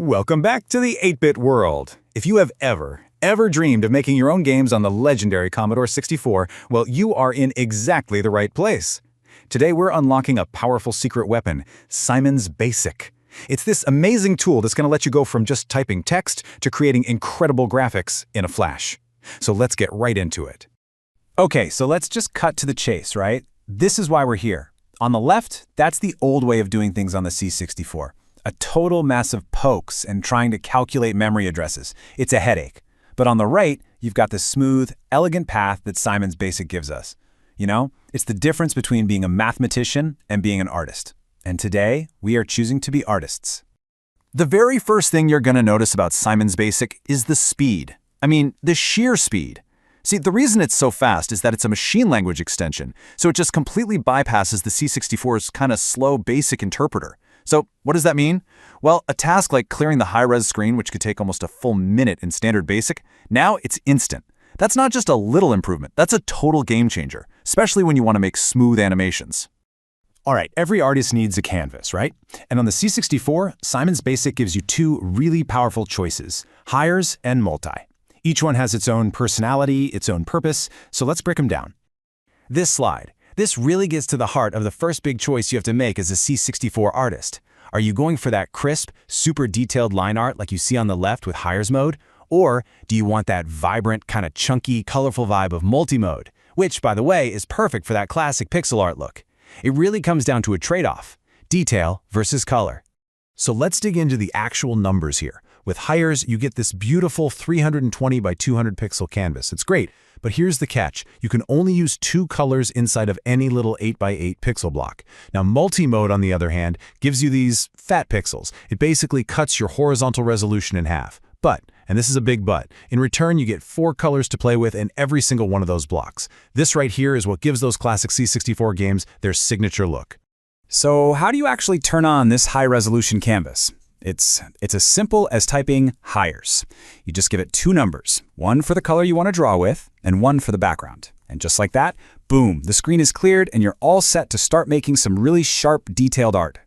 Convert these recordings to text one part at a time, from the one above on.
Welcome back to the 8-bit world. If you have ever dreamed of making your own games on the legendary Commodore 64, well, you are in exactly the right place. Today we're unlocking a powerful secret weapon, Simon's Basic. It's this amazing tool that's going to let you go from just typing text to creating incredible graphics in a flash. So let's get right into it. Okay, so let's just cut to the chase, right? This is why we're here. On the left, that's the old way of doing things on the C64. A total mess of pokes and trying to calculate memory addresses. It's a headache. But on the right, you've got the smooth, elegant path that Simon's Basic gives us. You know, it's the difference between being a mathematician and being an artist. And today, we are choosing to be artists. The very first thing you're going to notice about Simon's Basic is the speed. I mean, the sheer speed. See, the reason it's so fast is that it's a machine language extension, so it just completely bypasses the C64's kind of slow basic interpreter. So what does that mean? Well, a task like clearing the high-res screen, which could take almost a full minute in standard BASIC, now it's instant. That's not just a little improvement, that's a total game changer, especially when you want to make smooth animations. All right, every artist needs a canvas, right? And on the C64, Simon's Basic gives you two really powerful choices, HIRES and Multi. Each one has its own personality, its own purpose, so let's break them down. This really gets to the heart of the first big choice you have to make as a C64 artist. Are you going for that crisp, super detailed line art like you see on the left with HIRES mode? Or do you want that vibrant, kind of chunky, colorful vibe of multi-mode, which, by the way, is perfect for that classic pixel art look? It really comes down to a trade-off, detail versus color. So let's dig into the actual numbers here. With HIRES, you get this beautiful 320 by 200 pixel canvas. It's great, but here's the catch. You can only use 2 colors inside of any little 8 by 8 pixel block. Now, multi-mode, on the other hand, gives you these fat pixels. It basically cuts your horizontal resolution in half. But, and this is a big but, in return you get 4 colors to play with in every single one of those blocks. This right here is what gives those classic C64 games their signature look. So how do you actually turn on this high-resolution canvas? It's as simple as typing HIRES. You just give it 2 numbers, one for the color you want to draw with, and one for the background. And just like that, boom, the screen is cleared and you're all set to start making some really sharp, detailed art.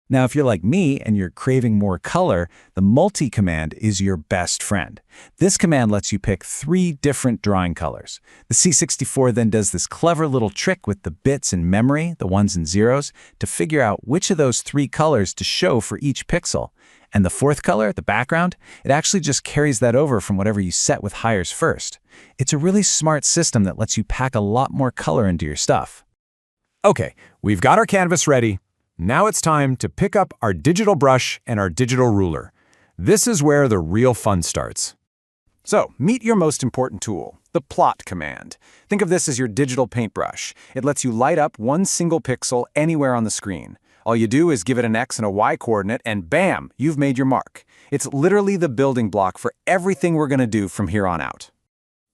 Now, if you're like me and you're craving more color, the multi command is your best friend. This command lets you pick 3 different drawing colors. The C64 then does this clever little trick with the bits in memory, the ones and zeros, to figure out which of those 3 colors to show for each pixel. And the 4th color, the background, it actually just carries that over from whatever you set with HIRES first. It's a really smart system that lets you pack a lot more color into your stuff. Okay, we've got our canvas ready. Now it's time to pick up our digital brush and our digital ruler. This is where the real fun starts. So, meet your most important tool, the plot command. Think of this as your digital paintbrush. It lets you light up one single pixel anywhere on the screen. All you do is give it an X and a Y coordinate and bam, you've made your mark. It's literally the building block for everything we're going to do from here on out.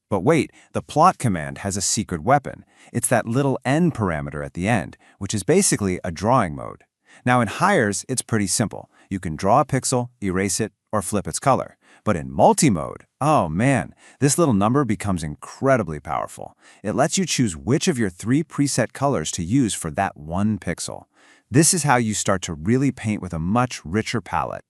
But wait, the plot command has a secret weapon. It's that little n parameter at the end, which is basically a drawing mode. Now in HIRES, it's pretty simple. You can draw a pixel, erase it, or flip its color. But in multi-mode, oh man, this little number becomes incredibly powerful. It lets you choose which of your 3 preset colors to use for that one pixel. This is how you start to really paint with a much richer palette.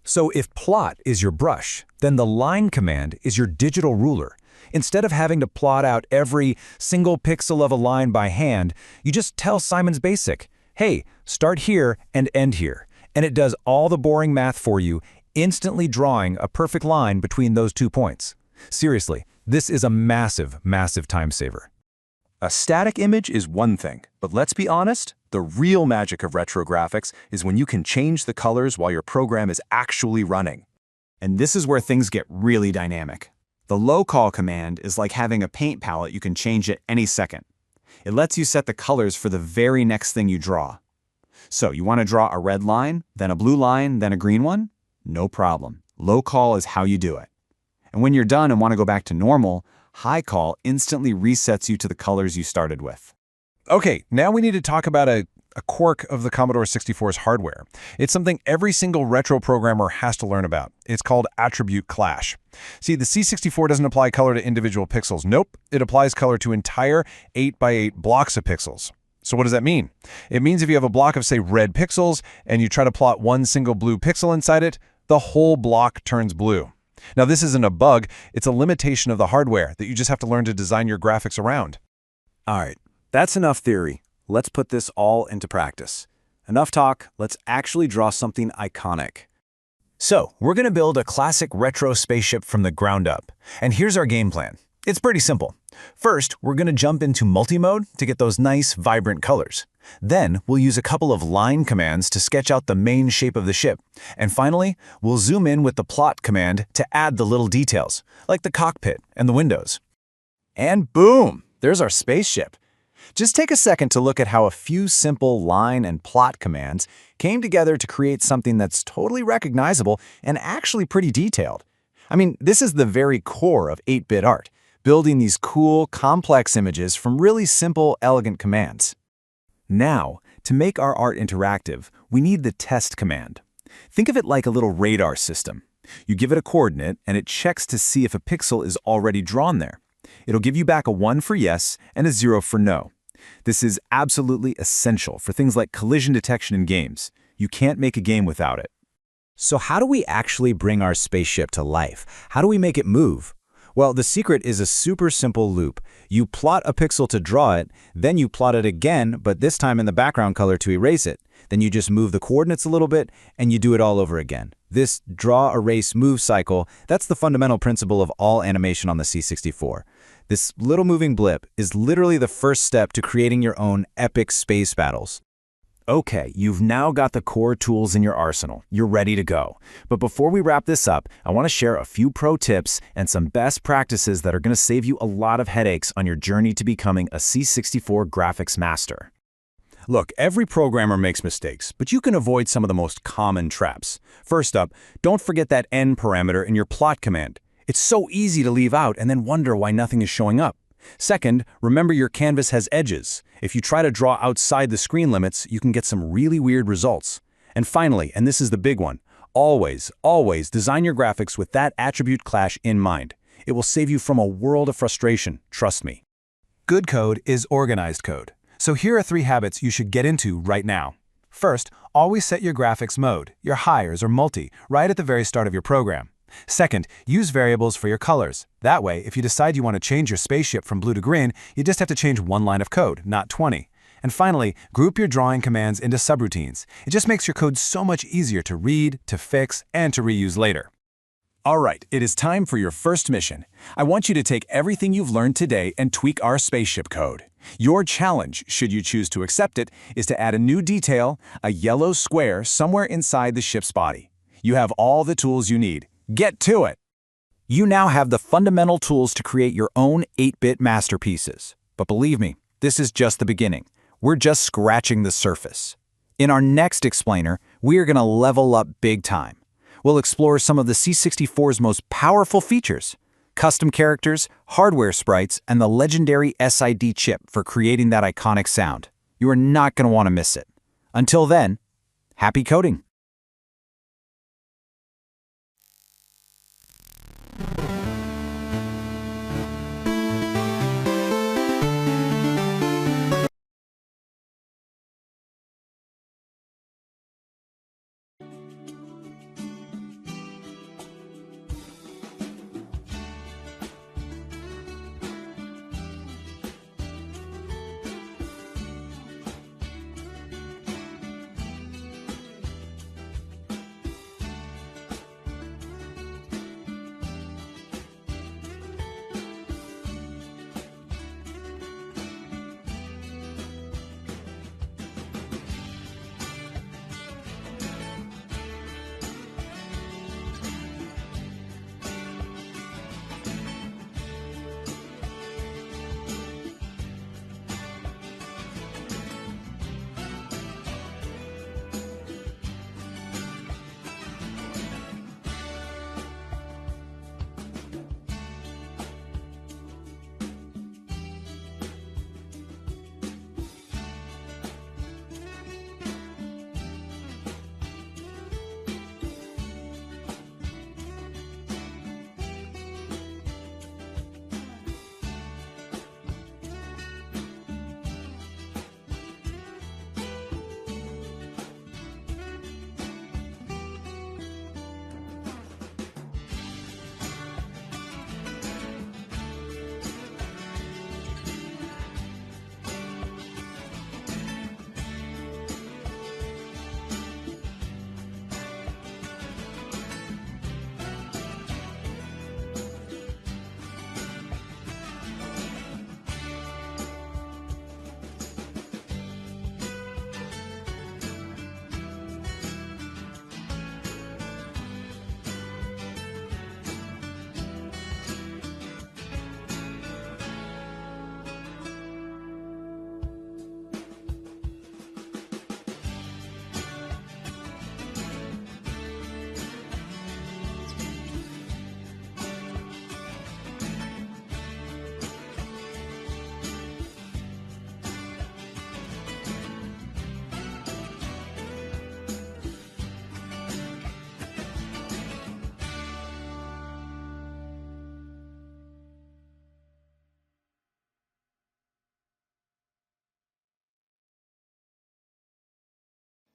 So if plot is your brush, then the line command is your digital ruler. Instead of having to plot out every single pixel of a line by hand, you just tell Simon's Basic, hey, start here and end here. And it does all the boring math for you, instantly drawing a perfect line between those 2 points. Seriously, this is a massive, massive time saver. A static image is one thing, but let's be honest, the real magic of retro graphics is when you can change the colors while your program is actually running. And this is where things get really dynamic. The low-call command is like having a paint palette you can change at any second. It lets you set the colors for the very next thing you draw. So you want to draw a red line, then a blue line, then a green one? No problem. Low-call is how you do it. And when you're done and want to go back to normal, high-call instantly resets you to the colors you started with. Okay, now we need to talk about a quirk of the Commodore 64's hardware. It's something every single retro programmer has to learn about. It's called attribute clash. See, the C64 doesn't apply color to individual pixels. Nope, it applies color to entire 8 by 8 blocks of pixels. So what does that mean? It means if you have a block of, say, red pixels, and you try to plot one single blue pixel inside it, the whole block turns blue. Now, this isn't a bug, it's a limitation of the hardware that you just have to learn to design your graphics around. All right, that's enough theory. Let's put this all into practice. Enough talk, let's actually draw something iconic. So, we're going to build a classic retro spaceship from the ground up. And here's our game plan. It's pretty simple. First, we're going to jump into multi-mode to get those nice, vibrant colors. Then, we'll use a couple of line commands to sketch out the main shape of the ship. And finally, we'll zoom in with the plot command to add the little details, like the cockpit and the windows. And boom! There's our spaceship. Just take a second to look at how a few simple line and plot commands came together to create something that's totally recognizable and actually pretty detailed. I mean, this is the very core of 8-bit art, building these cool, complex images from really simple, elegant commands. Now, to make our art interactive, we need the test command. Think of it like a little radar system. You give it a coordinate, and it checks to see if a pixel is already drawn there. It'll give you back a 1 for yes and a 0 for no. This is absolutely essential for things like collision detection in games. You can't make a game without it. So how do we actually bring our spaceship to life? How do we make it move? Well, the secret is a super simple loop. You plot a pixel to draw it, then you plot it again, but this time in the background color to erase it. Then you just move the coordinates a little bit, and you do it all over again. This draw, erase, move cycle, that's the fundamental principle of all animation on the C64. This little moving blip is literally the first step to creating your own epic space battles. Okay, you've now got the core tools in your arsenal. You're ready to go. But before we wrap this up, I want to share a few pro tips and some best practices that are going to save you a lot of headaches on your journey to becoming a C64 graphics master. Look, every programmer makes mistakes, but you can avoid some of the most common traps. First up, don't forget that N parameter in your plot command. It's so easy to leave out and then wonder why nothing is showing up. Second, remember your canvas has edges. If you try to draw outside the screen limits, you can get some really weird results. And finally, and this is the big one, always design your graphics with that attribute clash in mind. It will save you from a world of frustration, trust me. Good code is organized code. So here are 3 habits you should get into right now. First, always set your graphics mode, your HIRES or multi, right at the very start of your program. Second, use variables for your colors. That way, if you decide you want to change your spaceship from blue to green, you just have to change 1 line of code, not 20. And finally, group your drawing commands into subroutines. It just makes your code so much easier to read, to fix, and to reuse later. All right, it is time for your first mission. I want you to take everything you've learned today and tweak our spaceship code. Your challenge, should you choose to accept it, is to add a new detail, a yellow square somewhere inside the ship's body. You have all the tools you need. Get to it! You now have the fundamental tools to create your own 8-bit masterpieces. But believe me, this is just the beginning. We're just scratching the surface. In our next explainer, we are going to level up big time. We'll explore some of the C64's most powerful features: custom characters, hardware sprites, and the legendary SID chip for creating that iconic sound. You are not going to want to miss it. Until then, happy coding!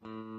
you.